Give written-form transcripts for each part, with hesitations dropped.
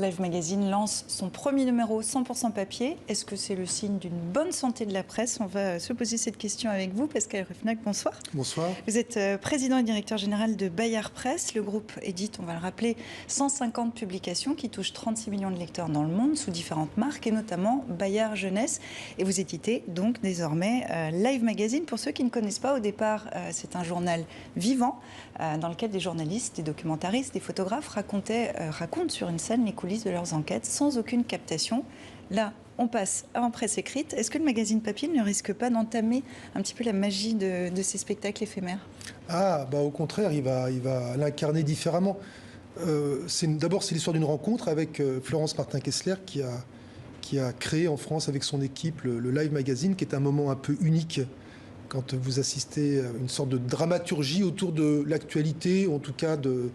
Live Magazine lance son premier numéro 100% papier. Est-ce que c'est le signe d'une bonne santé de la presse? On va se poser cette question avec vous. Pascal Ruffnac, bonsoir. Bonsoir. Vous êtes président et directeur général de Bayard Presse. Le groupe édite, on va le rappeler, 150 publications qui touchent 36 millions de lecteurs dans le monde sous différentes marques et notamment Bayard Jeunesse. Et vous éditez donc désormais Live Magazine. Pour ceux qui ne connaissent pas, au départ, c'est un journal vivant dans lequel des journalistes, des documentaristes, des photographes racontent sur une scène les coulisses de leurs enquêtes sans aucune captation. Là, on passe en presse écrite. Est-ce que le magazine papier ne risque pas d'entamer un petit peu la magie de ces spectacles éphémères? Au contraire, il va l'incarner différemment. D'abord, c'est l'histoire d'une rencontre avec Florence Martin-Kessler qui a créé en France avec son équipe le Live Magazine, qui est un moment un peu unique quand vous assistez à une sorte de dramaturgie autour de l'actualité, en tout cas de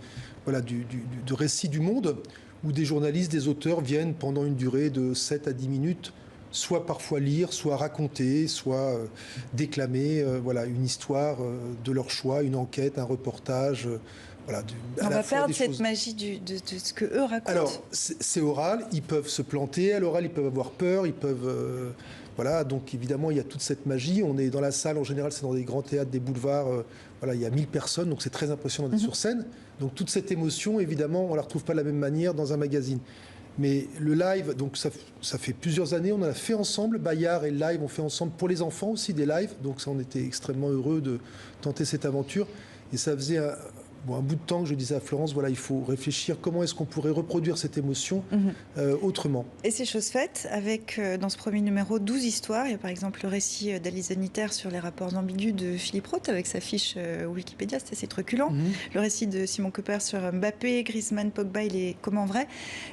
récits du monde, où des journalistes, des auteurs viennent pendant une durée de 7 à 10 minutes, soit parfois lire, soit raconter, soit déclamer une histoire de leur choix, une enquête, un reportage. On va perdre cette magie de ce que eux racontent. Alors, c'est oral, ils peuvent se planter, à l'oral, ils peuvent avoir peur, ils peuvent... donc évidemment, il y a toute cette magie. On est dans la salle, en général, c'est dans des grands théâtres, des boulevards. Il y a 1000 personnes, donc c'est très impressionnant d'être sur scène. Donc toute cette émotion, évidemment, on ne la retrouve pas de la même manière dans un magazine. Mais le live, donc ça fait plusieurs années, on en a fait ensemble. Bayard et le live, on fait ensemble pour les enfants aussi des lives. Donc ça, on était extrêmement heureux de tenter cette aventure. Et ça faisait un bout de temps que je disais à Florence, il faut réfléchir comment est-ce qu'on pourrait reproduire cette émotion autrement. Et c'est chose faite avec, dans ce premier numéro, 12 histoires. Il y a par exemple le récit d'Alice Zaniter sur les rapports ambigus de Philippe Roth avec sa fiche Wikipédia, c'était assez truculent. Le récit de Simon Cooper sur Mbappé, Griezmann, Pogba et les comment vrai.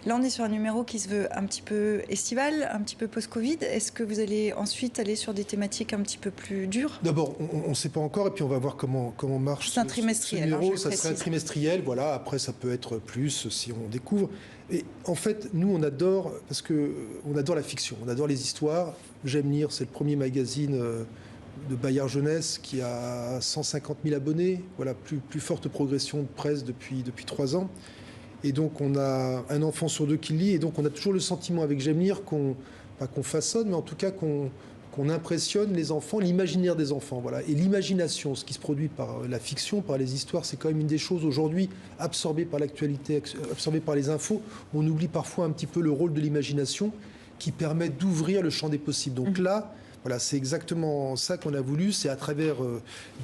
Là, on est sur un numéro qui se veut un petit peu estival, un petit peu post-Covid. Est-ce que vous allez ensuite aller sur des thématiques un petit peu plus dures? D'abord, on ne sait pas encore, et puis on va voir comment marche c'est un trimestriel, ce numéro. Ça serait un trimestriel, après ça peut être plus si on découvre. Et en fait, nous on adore, parce qu'on adore la fiction, on adore les histoires. J'aime lire, c'est le premier magazine de Bayard Jeunesse qui a 150 000 abonnés, plus forte progression de presse depuis 3 ans. Et donc on a un enfant sur 2 qui lit, et donc on a toujours le sentiment avec J'aime lire pas qu'on façonne, mais en tout cas qu'on impressionne les enfants, l'imaginaire des enfants. Et l'imagination, ce qui se produit par la fiction, par les histoires, c'est quand même une des choses aujourd'hui absorbées par l'actualité, absorbées par les infos. On oublie parfois un petit peu le rôle de l'imagination qui permet d'ouvrir le champ des possibles. Donc là, c'est exactement ça qu'on a voulu, c'est à travers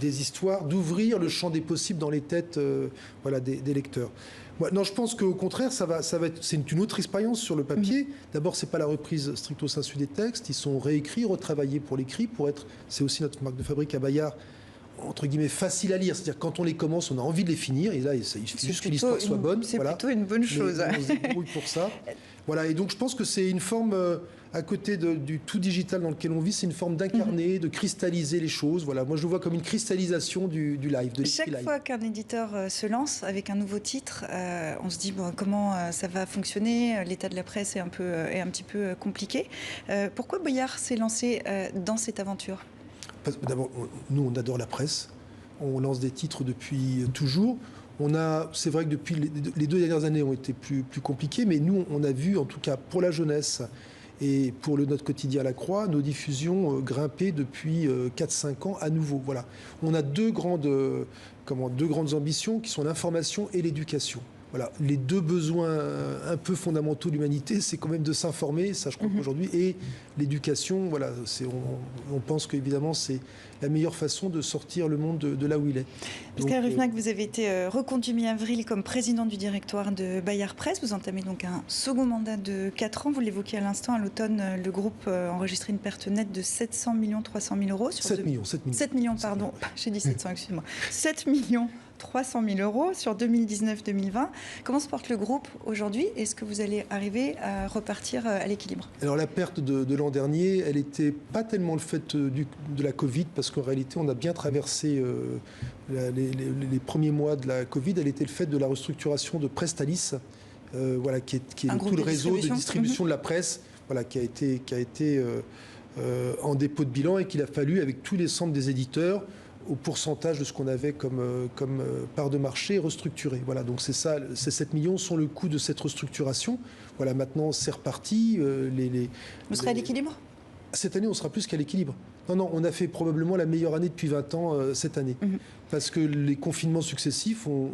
des histoires d'ouvrir le champ des possibles dans les têtes des lecteurs. Non, je pense qu'au contraire, c'est une autre expérience sur le papier. D'abord, c'est pas la reprise stricto sensu des textes, ils sont réécrits, retravaillés pour l'écrit, c'est aussi notre marque de fabrique à Bayard, entre guillemets, facile à lire. C'est-à-dire quand on les commence, on a envie de les finir, et là, il suffit juste que l'histoire soit bonne. C'est plutôt une bonne chose. On se débrouille pour ça. Et donc je pense que c'est une forme, à côté du tout digital dans lequel on vit, c'est une forme d'incarner, de cristalliser les choses. Moi, je le vois comme une cristallisation du live, de l'écrit live. Chaque fois qu'un éditeur se lance avec un nouveau titre, on se dit comment ça va fonctionner. L'état de la presse est un petit peu compliqué. Pourquoi Bayard s'est lancé dans cette aventure? D'abord, nous, on adore la presse. On lance des titres depuis toujours. C'est vrai que depuis les 2 dernières années ont été plus compliquées, mais nous, on a vu, en tout cas pour la jeunesse et pour notre quotidien à la Croix, nos diffusions grimper depuis 4-5 ans à nouveau. On a deux grandes ambitions qui sont l'information et l'éducation. Les 2 besoins un peu fondamentaux de l'humanité, c'est quand même de s'informer, ça je crois qu'aujourd'hui, et l'éducation, on pense qu'évidemment c'est la meilleure façon de sortir le monde de là où il est. Pascal Ruffnac, vous avez été reconduit mi-avril comme président du directoire de Bayard Presse, vous entamez donc un second mandat de 4 ans, vous l'évoquiez à l'instant, à l'automne, le groupe enregistrait une perte nette de 700 300 000 euros. 7 millions, pardon, j'ai dit 700, excusez-moi. 7 300 000 euros sur 2019-2020. Comment se porte le groupe aujourd'hui? Est-ce que vous allez arriver à repartir à l'équilibre? Alors la perte de l'an dernier, elle n'était pas tellement le fait de la Covid, parce qu'en réalité, on a bien traversé les premiers mois de la Covid. Elle était le fait de la restructuration de Prestalis, qui est tout le réseau de distribution de la presse, qui a été en dépôt de bilan, et qu'il a fallu, avec tous les centres des éditeurs, au pourcentage de ce qu'on avait comme part de marché restructurée. Voilà, donc c'est ça, ces 7 millions sont le coût de cette restructuration. Voilà, maintenant c'est reparti. Vous serez à l'équilibre ? Cette année, on sera plus qu'à l'équilibre. Non, on a fait probablement la meilleure année depuis 20 ans cette année. Parce que les confinements successifs ont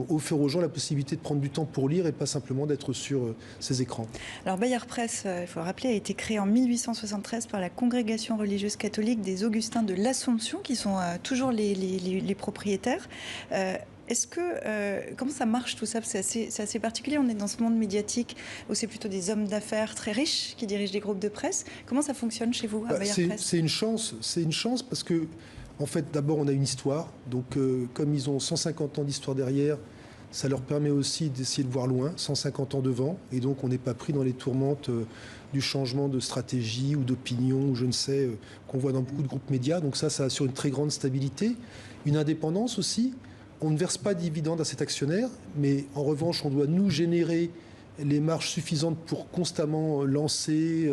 offert aux gens la possibilité de prendre du temps pour lire et pas simplement d'être sur ces écrans. Alors Bayard Presse, il faut le rappeler, a été créé en 1873 par la congrégation religieuse catholique des Augustins de l'Assomption, qui sont toujours les propriétaires. Comment ça marche tout ça ? C'est assez particulier, on est dans ce monde médiatique où c'est plutôt des hommes d'affaires très riches qui dirigent des groupes de presse. Comment ça fonctionne chez vous à Bayard Presse ? C'est une chance parce que, en fait, d'abord on a une histoire, donc comme ils ont 150 ans d'histoire derrière, ça leur permet aussi d'essayer de voir loin, 150 ans devant, et donc on n'est pas pris dans les tourmentes du changement de stratégie ou d'opinion, ou je ne sais, qu'on voit dans beaucoup de groupes médias, donc ça assure une très grande stabilité, une indépendance aussi. On ne verse pas de dividendes à cet actionnaire, mais en revanche, on doit nous générer les marges suffisantes pour constamment lancer,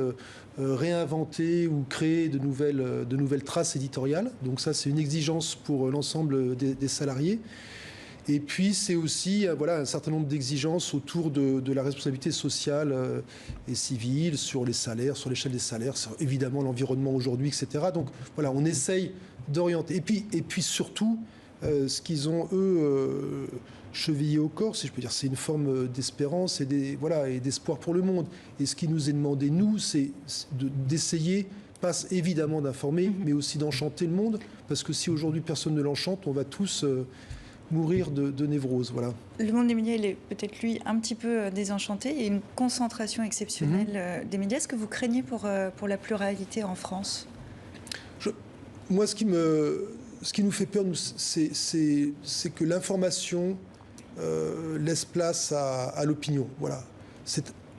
réinventer ou créer de nouvelles traces éditoriales. Donc ça, c'est une exigence pour l'ensemble des salariés. Et puis, c'est aussi un certain nombre d'exigences autour de la responsabilité sociale et civile, sur les salaires, sur l'échelle des salaires, sur évidemment l'environnement aujourd'hui, etc. Donc voilà, on essaye d'orienter. Et puis surtout, ce qu'ils ont, eux, chevillé au corps, si je peux dire, c'est une forme d'espérance et d'espoir pour le monde. Et ce qui nous est demandé, nous, c'est d'essayer, pas évidemment d'informer, mais aussi d'enchanter le monde. Parce que si aujourd'hui personne ne l'enchante, on va tous mourir de névrose. Voilà. Le monde des médias, il est peut-être, lui, un petit peu désenchanté. Il y a une concentration exceptionnelle des médias. Est-ce que vous craignez pour la pluralité en France ? Moi, ce qui nous fait peur, c'est que l'information laisse place à l'opinion. Voilà.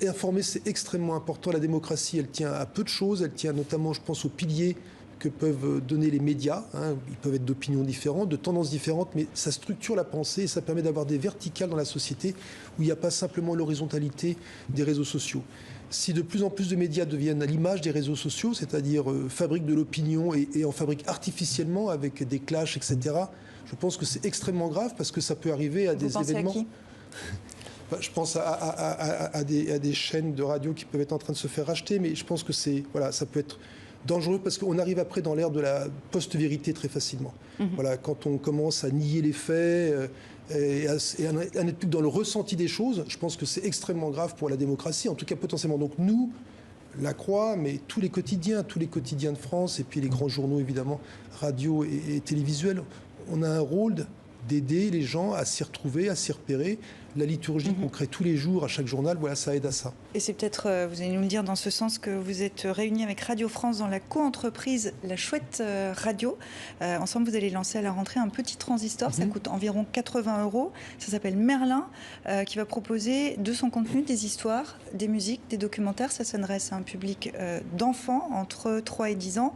Informer, c'est extrêmement important. La démocratie, elle tient à peu de choses. Elle tient notamment, je pense, aux piliers que peuvent donner les médias. Ils peuvent être d'opinions différentes, de tendances différentes, mais ça structure la pensée et ça permet d'avoir des verticales dans la société où il n'y a pas simplement l'horizontalité des réseaux sociaux. Si de plus en plus de médias deviennent à l'image des réseaux sociaux, c'est-à-dire fabriquent de l'opinion et en fabriquent artificiellement avec des clashs, etc., je pense que c'est extrêmement grave parce que ça peut arriver à des événements. À qui ? Je pense à des chaînes de radio qui peuvent être en train de se faire racheter, mais je pense que ça peut être dangereux parce qu'on arrive après dans l'ère de la post-vérité très facilement. Voilà, quand on commence à nier les faits et à n'être plus dans le ressenti des choses, je pense que c'est extrêmement grave pour la démocratie, en tout cas potentiellement. Donc nous, La Croix, mais tous les quotidiens de France, et puis les grands journaux évidemment, radio et télévisuels, on a un rôle d'aider les gens à s'y retrouver, à s'y repérer. La liturgie qu'on crée tous les jours à chaque journal, voilà, ça aide à ça. Et c'est peut-être, vous allez nous le dire dans ce sens, que vous êtes réunis avec Radio France dans la co-entreprise La Chouette Radio. Ensemble, vous allez lancer à la rentrée un petit transistor, ça coûte environ 80 €. Ça s'appelle Merlin, qui va proposer de son contenu des histoires, des musiques, des documentaires. Ça s'adresse à un public d'enfants entre 3 et 10 ans.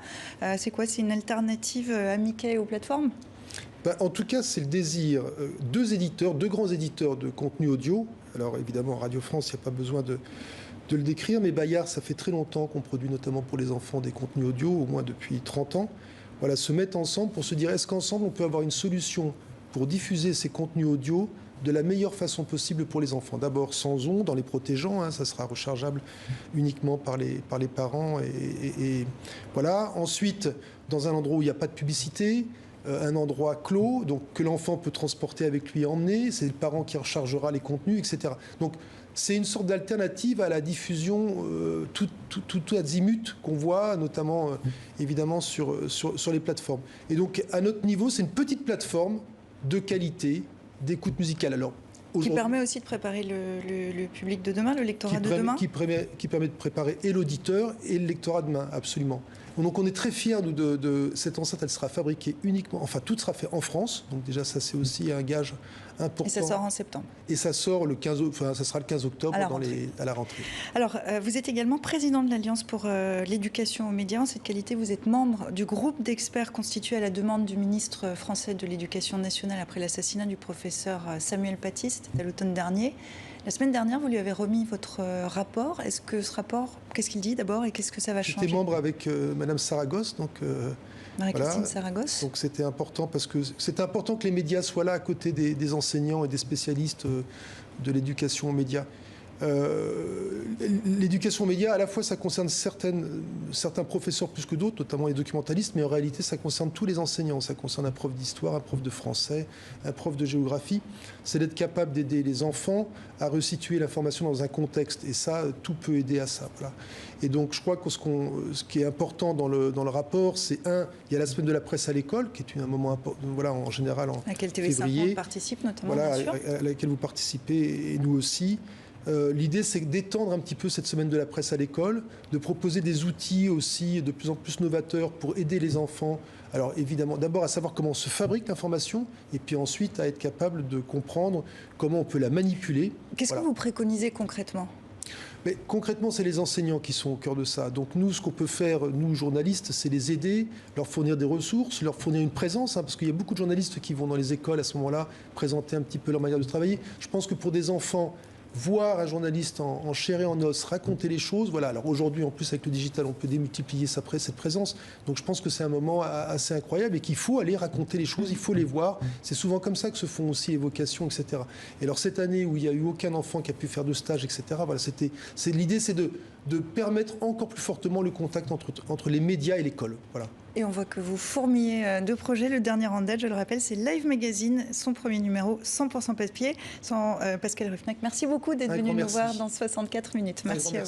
C'est quoi ? C'est une alternative à Mickey aux plateformes ? En tout cas, c'est le désir. Deux grands éditeurs de contenu audio. Alors évidemment, Radio France, il n'y a pas besoin de le décrire, mais Bayard, ça fait très longtemps qu'on produit notamment pour les enfants des contenus audio, au moins depuis 30 ans. Voilà, se mettre ensemble pour se dire, est-ce qu'ensemble on peut avoir une solution pour diffuser ces contenus audio de la meilleure façon possible pour les enfants. D'abord sans ondes, en les protégeant, ça sera rechargeable uniquement par les parents. Et voilà. Ensuite, dans un endroit où il n'y a pas de publicité, un endroit clos, donc que l'enfant peut transporter avec lui et emmener, c'est le parent qui rechargera les contenus, etc. Donc c'est une sorte d'alternative à la diffusion tout azimut qu'on voit, notamment évidemment sur les plateformes. Et donc à notre niveau, c'est une petite plateforme de qualité, d'écoute musicale. Alors, qui permet aussi de préparer le public de demain, le lectorat de demain ? Qui permet de préparer et l'auditeur et le lectorat de demain, absolument. Donc on est très fiers de cette enceinte, elle sera fabriquée uniquement, enfin tout sera fait en France, donc déjà ça c'est aussi un gage important. Et ça sort en septembre. Et ça sort ça sera le 15 octobre à la rentrée. Alors vous êtes également président de l'Alliance pour l'éducation aux médias. En cette qualité, vous êtes membre du groupe d'experts constitué à la demande du ministre français de l'Éducation nationale après l'assassinat du professeur Samuel Paty, c'était à l'automne dernier. La semaine dernière, vous lui avez remis votre rapport. Est-ce que ce rapport, qu'est-ce qu'il dit d'abord et qu'est-ce que ça va changer ? J'étais membre avec Madame Saragosse, donc Marie-Christine Saragosse. Donc c'était important parce que c'est important que les médias soient là à côté des enseignants et des spécialistes de l'éducation aux médias. L'éducation aux médias, à la fois ça concerne certains professeurs plus que d'autres, notamment les documentalistes, mais en réalité ça concerne tous les enseignants. Ça concerne un prof d'histoire, un prof de français, un prof de géographie. C'est d'être capable d'aider les enfants à resituer l'information dans un contexte. Et ça, tout peut aider à ça. Voilà. Et donc je crois que ce qui est important dans le rapport, c'est il y a la semaine de la presse à l'école, qui est un moment important, voilà, en général en à laquelle TV5 participe notamment, voilà, bien sûr. à laquelle vous participez, et nous aussi. L'idée, c'est d'étendre un petit peu cette semaine de la presse à l'école, de proposer des outils aussi de plus en plus novateurs pour aider les enfants. Alors évidemment, d'abord à savoir comment se fabrique l'information, et puis ensuite à être capable de comprendre comment on peut la manipuler. Qu'est-ce que vous préconisez concrètement ? Mais concrètement, c'est les enseignants qui sont au cœur de ça. Donc nous, ce qu'on peut faire, nous, journalistes, c'est les aider, leur fournir des ressources, leur fournir une présence, parce qu'il y a beaucoup de journalistes qui vont dans les écoles à ce moment-là présenter un petit peu leur manière de travailler. Je pense que pour des enfants, voir un journaliste en chair et en os raconter les choses, voilà. Alors aujourd'hui, en plus avec le digital, on peut démultiplier cette présence. Donc je pense que c'est un moment assez incroyable et qu'il faut aller raconter les choses, il faut les voir. C'est souvent comme ça que se font aussi évocations, etc. Et alors cette année où il n'y a eu aucun enfant qui a pu faire de stage, etc. Voilà, l'idée, c'est de permettre encore plus fortement le contact entre les médias et l'école. Voilà. Et on voit que vous fourmillez de projets. Le dernier en date, je le rappelle, c'est Live Magazine, son premier numéro 100% papier, sans Pascal Ruffneck. Merci beaucoup d'être venu nous voir dans 64 minutes. Merci à vous.